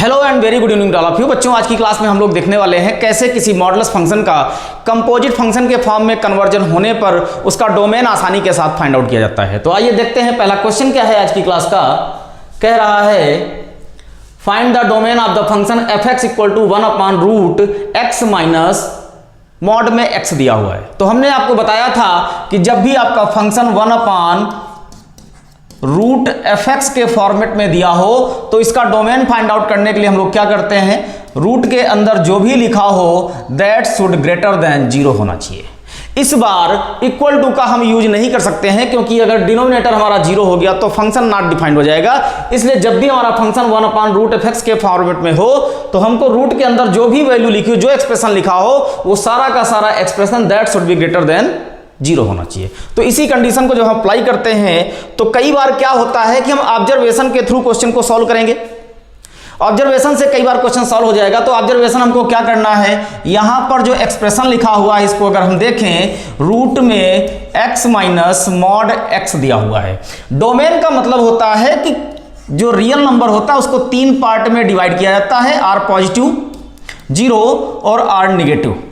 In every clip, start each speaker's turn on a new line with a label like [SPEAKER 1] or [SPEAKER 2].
[SPEAKER 1] Hello and very good evening to all of you बच्चों। आज की क्लास में हम लोग देखने वाले हैं कैसे किसी मॉडुलस फंक्शन का कंपोजिट फंक्शन के फॉर्म में कन्वर्जन होने पर उसका डोमेन आसानी के साथ फाइंड आउट किया जाता है। तो आइए देखते हैं पहला क्वेश्चन क्या है आज की क्लास का। कह रहा है find the domain of the function F X equal to 1/√x minus mod में x दिया हुआ है। तो हमने आपको बताया था कि जब भी आपका फंक्शन 1/√fx के फॉर्मेट में दिया हो तो इसका डोमेन फाइंड आउट करने के लिए हम लोग क्या करते हैं, रूट के अंदर जो भी लिखा हो दैट शुड ग्रेटर देन 0 होना चाहिए। इस बार इक्वल टू का हम यूज नहीं कर सकते हैं क्योंकि अगर डिनोमिनेटर हमारा 0 हो गया तो फंक्शन नॉट डिफाइंड हो जाएगा। इसलिए जब भी हमारा फंक्शन 1/√fx के फॉर्मेट में हो तो हमको रूट के अंदर जो भी वैल्यू लिखी हो, जो एक्सप्रेशन लिखा हो, वो सारा का सारा expression that should be greater then 0 होना चाहिए। तो इसी कंडीशन को जब हम अप्लाई करते हैं तो कई बार क्या होता है कि हम ऑब्जर्वेशन के थ्रू क्वेश्चन को सॉल्व करेंगे। ऑब्जर्वेशन से कई बार क्वेश्चन सॉल्व हो जाएगा। तो ऑब्जर्वेशन हमको क्या करना है, यहां पर जो एक्सप्रेशन लिखा हुआ है इसको अगर हम देखें, रूट में x माइनस मॉड x दिया हुआ है। डोमेन का मतलब होता है कि जो रियल नंबर होता है उसको 3 पार्ट में डिवाइड किया जाता है, r पॉजिटिव, 0 और r निगेटिव।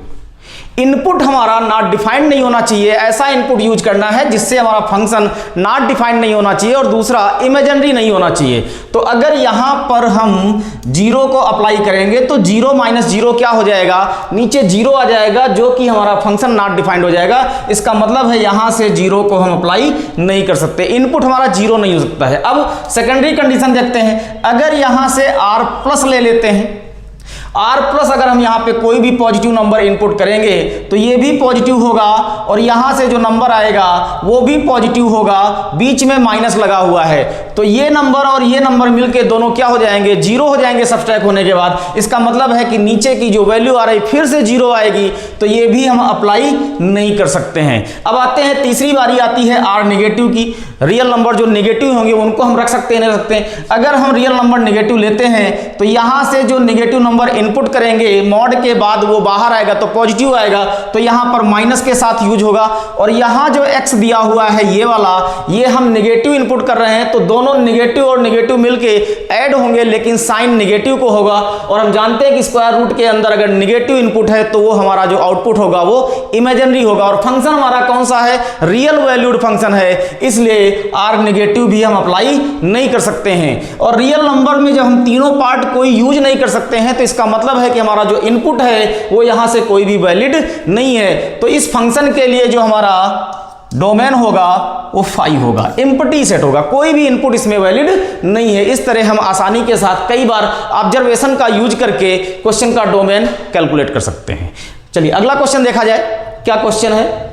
[SPEAKER 1] इनपुट हमारा नॉट डिफाइंड नहीं होना चाहिए, ऐसा इनपुट यूज करना है जिससे हमारा फंक्शन नॉट डिफाइंड नहीं होना चाहिए, और दूसरा इमेजिनरी नहीं होना चाहिए। तो अगर यहां पर हम 0 को अप्लाई करेंगे तो 0 माइनस 0 क्या हो जाएगा, नीचे 0 आ जाएगा जो कि हमारा फंक्शन नॉट डिफाइंड हो जाएगा। इसका मतलब है यहां से 0 को हम अप्लाई नहीं कर सकते, इनपुट हमारा 0 नहीं हो सकता है। अब सेकेंडरी कंडीशन देखते हैं, अगर यहां से r प्लस ले लेते हैं, r प्लस अगर हम यहाँ पे कोई भी पॉजिटिव नंबर इनपुट करेंगे तो ये भी पॉजिटिव होगा और यहाँ से जो नंबर आएगा वो भी पॉजिटिव होगा, बीच में माइनस लगा हुआ है। तो ये नंबर और ये नंबर मिलके दोनों क्या हो जाएंगे, 0 हो जाएंगे सब्ट्रैक्ट होने के बाद। इसका मतलब है कि नीचे की जो वैल्यू आ रही फिर से 0 आएगी, तो ये भी हम अप्लाई नहीं कर सकते हैं। अब आते हैं तीसरी बारी आती है r निगेटिव की। रियल नंबर जो निगेटिव होंगे उनको हम रख सकते हैं, नहीं रख सकते। अगर हम रियल नंबर निगेटिव लेते हैं तो यहाँ से जो निगेटिव नंबर इनपुट करेंगे मॉड के बाद वो बाहर आएगा तो पॉजिटिव आएगा, तो यहां पर माइनस के साथ यूज होगा। और यहां जो x दिया हुआ है ये वाला, ये हम निगेटिव इनपुट कर रहे हैं तो दोनों निगेटिव और निगेटिव मिलके ऐड होंगे, लेकिन साइन निगेटिव को होगा। और हम जानते हैं कि स्क्वायर रूट के अंदर अगर निगेटिव इनपुट है तो वो हमारा जो आउटपुट होगा वो इमेजिनरी होगा, और फंक्शन हमारा कौन सा है, रियल वैल्यूड फंक्शन है। इसलिए r निगेटिव भी हम अप्लाई नहीं कर सकते हैं। और रियल नंबर में जब हम तीनों पार्ट कोई यूज नहीं कर सकते हैं तो इसका मतलब है कि हमारा जो इनपुट है वो यहां से कोई भी वैलिड नहीं है। तो इस फंक्शन के लिए जो हमारा डोमेन होगा वो 5 होगा, एम्प्टी सेट होगा, कोई भी इनपुट इसमें वैलिड नहीं है। इस तरह हम आसानी के साथ कई बार ऑब्जर्वेशन का यूज करके क्वेश्चन का डोमेन कैलकुलेट कर सकते हैं। चलिए अगला क्वेश्चन देखा जाए, क्या क्वेश्चन है।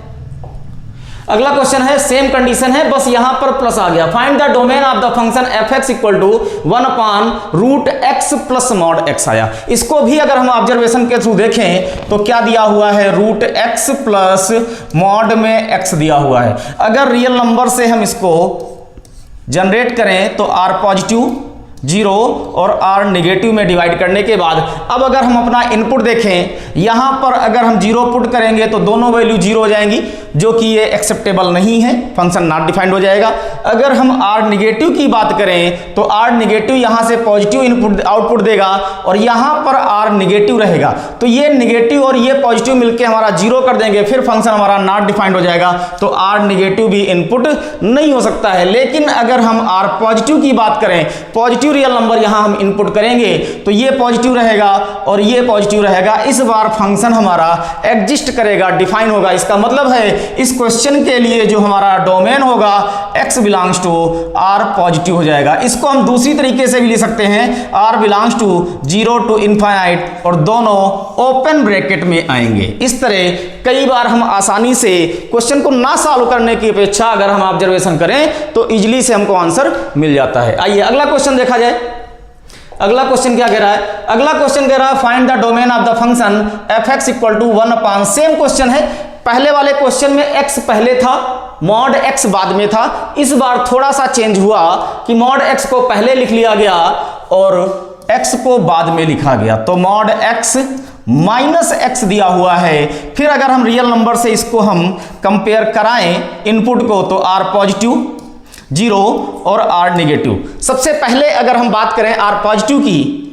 [SPEAKER 1] अगला क्वेश्चन है, सेम कंडीशन है, बस यहां पर प्लस आ गया। Find the domain of the function F X equal to 1/√x plus mod x आया। इसको भी अगर हम ऑब्जर्वेशन के थ्रू देखें तो क्या दिया हुआ है, √x प्लस मॉड में x दिया हुआ है। अगर रियल नंबर से हम इसको जनरेट करें तो r पॉजिटिव, 0 और r निगेटिव में डिवाइड करने के बाद अब अगर हम अपना इनपुट देखें, यहां पर अगर हम 0 पुट करेंगे तो दोनों वैल्यू 0 हो जाएंगी, जो कि ये एक्सेप्टेबल नहीं है, फंक्शन नॉट डिफाइंड हो जाएगा। अगर हम r निगेटिव की बात करें तो r निगेटिव यहां से पॉजिटिव इनपुट आउटपुट देगा और यहां पर r निगेटिव रहेगा, तो ये निगेटिव और ये पॉजिटिव मिलके हमारा 0 कर देंगे, फिर फंक्शन हमारा नॉट डिफाइंड हो जाएगा। तो r निगेटिव भी इनपुट नहीं हो सकता है। लेकिन अगर हम r पॉजिटिव की बात करें, पॉजिटिव रियल नंबर यहां हम इनपुट करेंगे तो ये पॉजिटिव रहेगा और ये पॉजिटिव रहेगा। इस बार फंक्शन हमारा एग्जिस्ट करेगा, डिफाइन होगा। इसका मतलब है इस क्वेश्चन के लिए जो हमारा डोमेन होगा x belongs to r positive हो जाएगा। इसको हम दूसरी तरीके से भी ले सकते हैं, r belongs to 0 to infinite, और दोनों ओपन ब्रैकेट में आएंगे। इस तरह कई बार हम आसानी से क्वेश्चन को ना सॉल्व करने की अपेक्षा अगर हम ऑब्जर्वेशन करें तो इजीली से हमको आंसर मिल जाता है। आइए अगला क्वेश्चन देखा जाए। अगला क्वेश्चन क्या कह रहा है, अगला क्वेश्चन कह रहा है find the domain of the function F X equal to 1/, same question है। पहले वाले क्वेश्चन में x पहले था, मॉड x बाद में था। इस बार थोड़ा सा चेंज हुआ कि मॉड x को पहले लिख लिया गया और x को बाद में लिखा गया, तो मॉड x माइनस x दिया हुआ है। फिर अगर हम रियल नंबर से इसको हम कंपेयर कराएं इनपुट को तो r पॉजिटिव, 0 और r निगेटिव। सबसे पहले अगर हम बात करें r पॉजिटिव की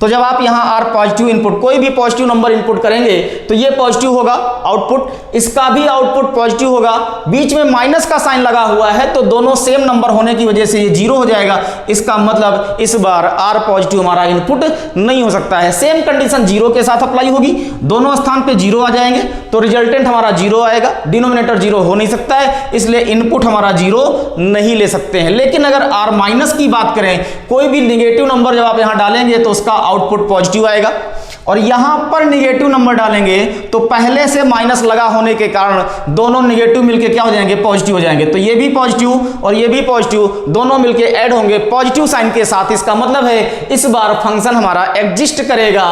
[SPEAKER 1] तो जब आप यहां आर पॉजिटिव इनपुट, कोई भी पॉजिटिव नंबर इनपुट करेंगे तो ये पॉजिटिव होगा आउटपुट, इसका भी आउटपुट पॉजिटिव होगा, बीच में माइनस का साइन लगा हुआ है तो दोनों सेम नंबर होने की वजह से ये जीरो हो जाएगा। इसका मतलब इस बार आर पॉजिटिव हमारा इनपुट नहीं हो सकता है। सेम कंडीशन जीरो के साथ अप्लाई होगी, दोनों स्थान पे जीरो आ जाएंगे तो रिजल्टेंट हमारा जीरो आएगा, डिनोमिनेटर जीरो हो नहीं सकता है, इसलिए इनपुट हमारा जीरो नहीं ले सकते हैं। लेकिन अगर आर माइनस की बात करें, कोई भी निगेटिव नंबर जब आप यहां डालेंगे तो उसका आउटपुट पॉजिटिव आएगा, और यहां पर निगेटिव नंबर डालेंगे तो पहले से माइनस लगा होने के कारण दोनों निगेटिव मिलके क्या हो जाएंगे, पॉजिटिव हो जाएंगे। तो ये भी पॉजिटिव और ये भी पॉजिटिव दोनों मिलके ऐड होंगे पॉजिटिव साइन के साथ। इसका मतलब है इस बार फंक्शन हमारा एग्जिस्ट करेगा,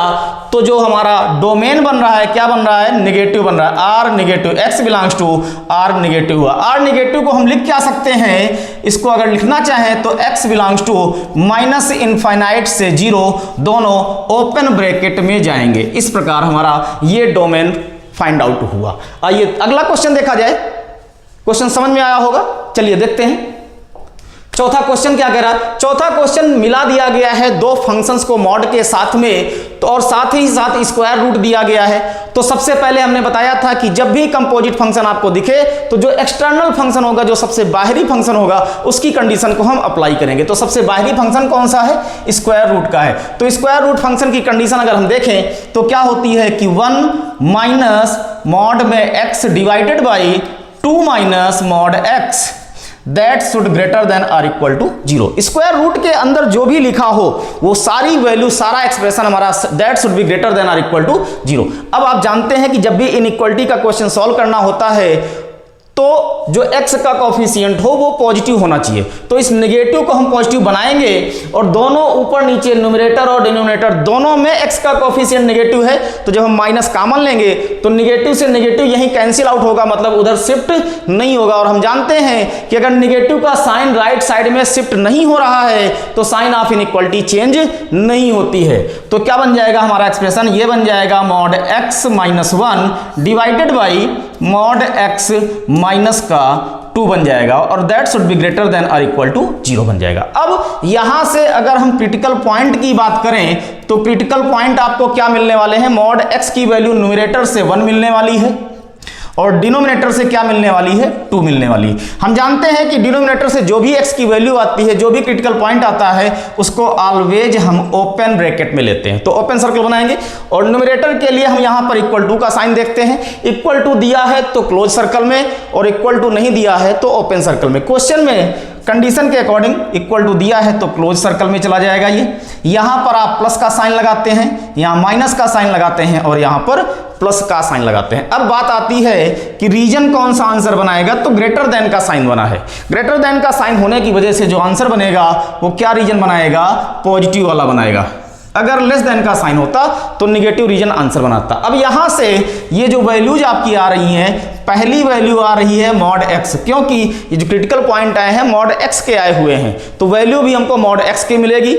[SPEAKER 1] तो जो हमारा डोमेन बन रहा है क्या बन रहा है, निगेटिव बन रहा है, R negative, X belongs to R negative हुआ। आर निगेटिव को हम लिख क्या सकते हैं, इसको अगर लिखना चाहें तो X belongs to minus infinite से जीरो, दोनों ओपन ब्रैकेट में जाएंगे। इस प्रकार हमारा ये डोमेन फाइंड आउट हुआ। आइए अगला क्वेश्चन देखा जाए। क्वेश्चन समझ में आया होगा, चलिए देखते हैं। चौथा क्वेश्चन क्या कह रहा है, चौथा क्वेश्चन मिला दिया गया है दो फंक्शंस को मॉड के साथ में, तो और साथ ही साथ स्क्वायर रूट दिया गया है। तो सबसे पहले हमने बताया था कि जब भी कंपोजिट फंक्शन आपको दिखे तो जो एक्सटर्नल फंक्शन होगा, जो सबसे बाहरी फंक्शन होगा, उसकी कंडीशन को हम अप्लाई करेंगे। तो सबसे बाहरी फंक्शन कौन सा है, स्क्वायर रूट का है। तो स्क्वायर रूट फंक्शन की कंडीशन अगर हम देखें तो क्या होती है कि 1 माइनस मॉड में X divided by 2 minus mod X that should greater than or equal to zero. Square root के अंदर जो भी लिखा हो वो सारी वैल्यू, सारा एक्सप्रेशन हमारा that should be greater than or equal to zero. अब आप जानते हैं कि जब भी इनइक्वालिटी का क्वेश्चन सॉल्व करना होता है तो जो x का कोफिशिएंट हो वो पॉजिटिव होना चाहिए। तो इस नेगेटिव को हम पॉजिटिव बनाएंगे और दोनों ऊपर नीचे न्यूमरेटर और डिनोमिनेटर दोनों में x का कोफिशिएंट नेगेटिव है, तो जब हम माइनस कॉमन लेंगे तो नेगेटिव से नेगेटिव यहीं कैंसिल आउट होगा, मतलब उधर शिफ्ट नहीं होगा। और हम जानते हैं कि अगर नेगेटिव का साइन राइट साइड में शिफ्ट नहीं हो रहा है तो साइन ऑफ इनइक्वालिटी चेंज नहीं होती है। तो क्या बन जाएगा हमारा एक्सप्रेशन, ये बन जाएगा mod x minus 1 divided by mod x minus का 2 बन जाएगा, और that should be greater than or equal to zero बन जाएगा। अब यहां से अगर हम क्रिटिकल पॉइंट की बात करें तो क्रिटिकल पॉइंट आपको क्या मिलने वाले हैं, मॉड x की वैल्यू न्यूमरेटर से 1 मिलने वाली है और डिनोमिनेटर से क्या मिलने वाली है, 2 मिलने वाली है। हम जानते हैं कि डिनोमिनेटर से जो भी x की वैल्यू आती है, जो भी क्रिटिकल पॉइंट आता है, उसको ऑलवेज हम ओपन ब्रैकेट में लेते हैं, तो ओपन सर्कल बनाएंगे। और न्यूमरेटर के लिए हम यहां पर इक्वल टू का साइन देखते हैं, इक्वल टू दिया है तो क्लोज सर्कल में, और इक्वल टू नहीं दिया है तो ओपन सर्कल में। क्वेश्चन में कंडीशन के अकॉर्डिंग इक्वल टू दिया है तो क्लोज सर्कल में चला जाएगा ये। यहां पर आप प्लस का साइन लगाते हैं, यहां माइनस का साइन लगाते हैं और यहां पर प्लस का साइन लगाते हैं। अब बात आती है कि रीजन कौन सा आंसर बनाएगा, तो ग्रेटर देन का साइन बना है। ग्रेटर देन का साइन होने की वजह से जो आंसर बनेगा वो क्या रीजन बनाएगा, पॉजिटिव वाला बनाएगा। अगर लेस देन का साइन होता तो निगेटिव रीजन आंसर बनाता। अब यहां से ये जो वैल्यूज आपकी आ रही हैं, पहली वैल्यू आ रही है मॉड x, क्योंकि ये जो क्रिटिकल पॉइंट आए हैं मॉड x के आए हुए हैं, तो वैल्यू भी हमको मॉड x की मिलेगी।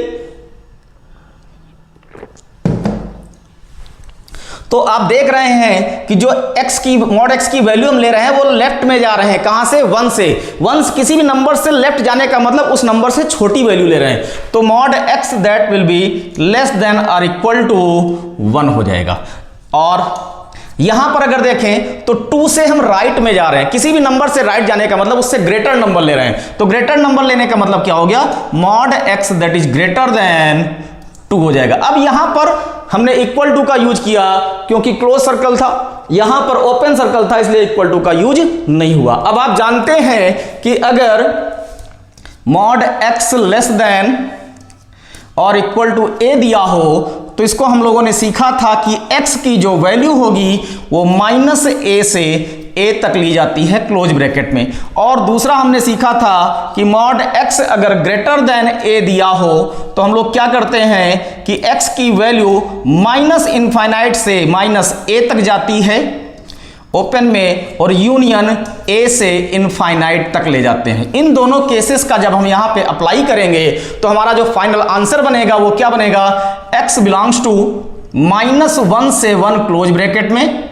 [SPEAKER 1] तो आप देख रहे हैं कि जो x की मॉड x की वैल्यू हम ले रहे हैं वो लेफ्ट में जा रहे हैं, कहां से, 1 से। 1 किसी भी नंबर से लेफ्ट जाने का मतलब उस नंबर से छोटी वैल्यू ले रहे हैं, तो mod x that will be less than और इक्वल टू 1 हो जाएगा। और यहां पर अगर देखें तो 2 से हम राइट में जा रहे हैं, किसी भी नंबर से राइट जाने का मतलब उससे ग्रेटर नंबर ले रहे हैं, तो ग्रेटर नंबर लेने का मतलब क्या हो गया, mod x that is greater than 2 हो जाएगा। अब यहां पर हमने इक्वल टू का यूज किया क्योंकि क्लोज सर्कल था, यहां पर ओपन सर्कल था, इसलिए इक्वल टू का यूज नहीं हुआ। अब आप जानते हैं कि अगर मॉड x लेस देन और इक्वल टू a दिया हो तो इसको हम लोगों ने सीखा था कि x की जो वैल्यू होगी वो माइनस a से a तक ली जाती है क्लोज ब्रैकेट में। और दूसरा हमने सीखा था कि मॉड x अगर ग्रेटर देन a दिया हो तो हम लोग क्या करते हैं कि x की वैल्यू माइनस इनफाइनाइट से माइनस a तक जाती है ओपन में, और यूनियन a से इनफाइनाइट तक ले जाते हैं। इन दोनों केसेस का जब हम यहां पे अप्लाई करेंगे तो हमारा जो फाइनल आंसर बनेगा वो क्या बनेगा, x बिलोंग्स टू -1 से 1 क्लोज ब्रैकेट में,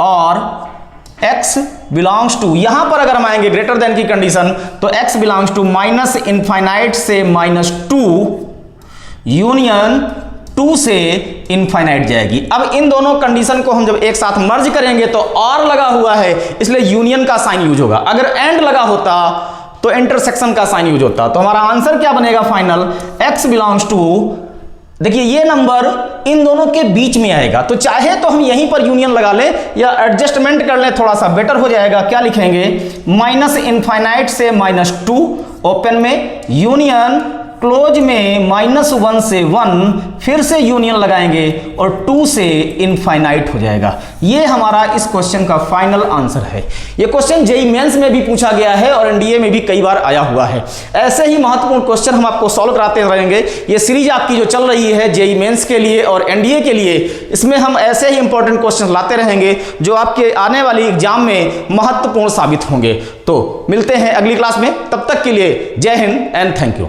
[SPEAKER 1] और x बिलोंग्स टू, यहां पर अगर हम आएंगे ग्रेटर देन की कंडीशन तो x belongs to minus infinite से -2 यूनियन 2 से इनफाइनाइट जाएगी। अब इन दोनों कंडीशन को हम जब एक साथ मर्ज करेंगे तो और लगा हुआ है, इसलिए यूनियन का साइन यूज होगा। अगर एंड लगा होता तो इंटरसेक्शन का साइन यूज होता। तो हमारा आंसर क्या बनेगा फाइनल, x बिलोंग्स टू, देखिए ये नंबर इन दोनों के बीच में आएगा, तो चाहे तो हम यहीं पर यूनियन लगा लें या एडजस्टमेंट कर लें, थोड़ा सा बेटर हो जाएगा। क्या लिखेंगे, माइनस इनफाइनाइट से -2, ओपन में यूनियन, क्लोज में -1 से 1, फिर से यूनियन लगाएंगे और 2 से इनफाइनाइट हो जाएगा। ये हमारा इस क्वेश्चन का फाइनल आंसर है। ये क्वेश्चन जेईई मेंस में भी पूछा गया है और एनडीए में भी कई बार आया हुआ है। ऐसे ही महत्वपूर्ण क्वेश्चन हम आपको सॉल्व कराते रहेंगे। ये सीरीज आपकी जो चल रही है जेईई मेंस के लिए और एनडीए के लिए, इसमें हम ऐसे ही इंपॉर्टेंट क्वेश्चन लाते रहेंगे जो आपके आने वाली एग्जाम में महत्वपूर्ण साबित होंगे। तो मिलते हैं अगली क्लास में, तब तक के लिए जय हिंद एंड थैंक यू।